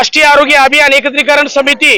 राष्ट्रीय आरोग्य अभियान एकत्रीकरण समिती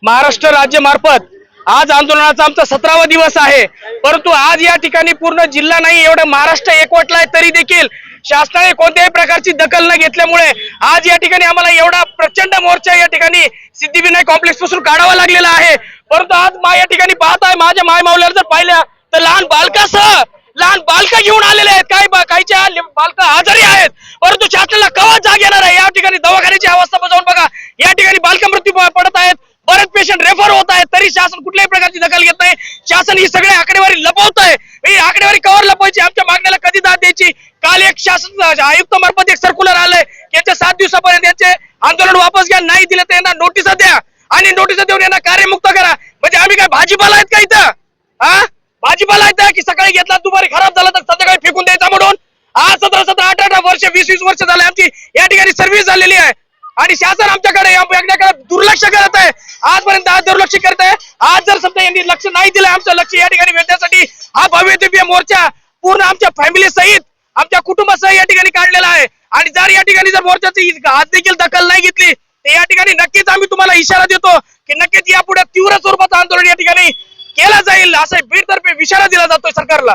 महाराष्ट्र राज्य मार्फत आज आंदोलनाचा आमचा 17वा दिवस आहे। परंतु आज या ठिकाणी पूर्ण जिल्हा नाही एवढं महाराष्ट्र एकवटलाय तरी देखील शासनाने कोणत्याही प्रकारची दखल न घेतल्यामुळे आज या ठिकाणी आम्हाला एवढा प्रचंड मोर्चा या ठिकाणी सिद्धिविनायक कॉम्प्लेक्स पासून काढावा लागलेला आहे। परंतु आज या ठिकाणी पाहत आहे माझ्या मायमाऊल्याला जर पाहिलं तर लहान बालका घेऊन आलेले आहेत। काहीच्या बालक आजारी आहेत, परंतु शासनाला कवा जाग येणार आहे? या ठिकाणी दवाखान्याची अवस्था जाऊन बघा, या ठिकाणी बालक मृत्यू पडत आहेत, बरेच पेशंट रेफर होत आहेत, तरी शासन कुठल्याही प्रकारची दखल घेत नाही। शासन ही सगळी आकडेवारी लपवत आहे। ही आकडेवारी कवर लपवायची? आमच्या मागण्याला कधी दाद द्यायची? काल एक शासन आयुक्त मार्फत एक सर्क्युलर आलंय की याच्या 7 दिवसापर्यंत याचे आंदोलन वापस घ्या, नाही दिलं तर यांना नोटिसा द्या आणि नोटिसा देऊन यांना कार्यमुक्त करा। म्हणजे आम्ही काय भाजीपाला आहेत का इथं? भाजीपाला आहे की सकाळी घेतला दुपारी खराब झाला तर संध्याकाळी फेकून द्यायचा म्हणून? आज 17, 18 वर्ष 20 वर्ष झाले आमची या ठिकाणी सर्व्हिस झालेली आहे आणि शासन आमच्याकडे दुर्लक्ष करत आहे। आजपर्यंत दुर्लक्ष करत आहे। आज जर समजा यांनी लक्ष नाही दिलं आमचं लक्ष या ठिकाणी वेधण्यासाठी हा भव्य दिव्य मोर्चा पूर्ण आमच्या फॅमिली सहित आमच्या कुटुंबासह या ठिकाणी काढलेला आहे। आणि जर या ठिकाणी जर मोर्चाची आज देखील दखल नाही घेतली तर या ठिकाणी नक्कीच आम्ही तुम्हाला इशारा देतो की नक्कीच यापुढे तीव्र स्वरूपाचं आंदोलन या ठिकाणी केलं जाईल, असं बीड तर्फे इशारा दिला जातोय सरकारला।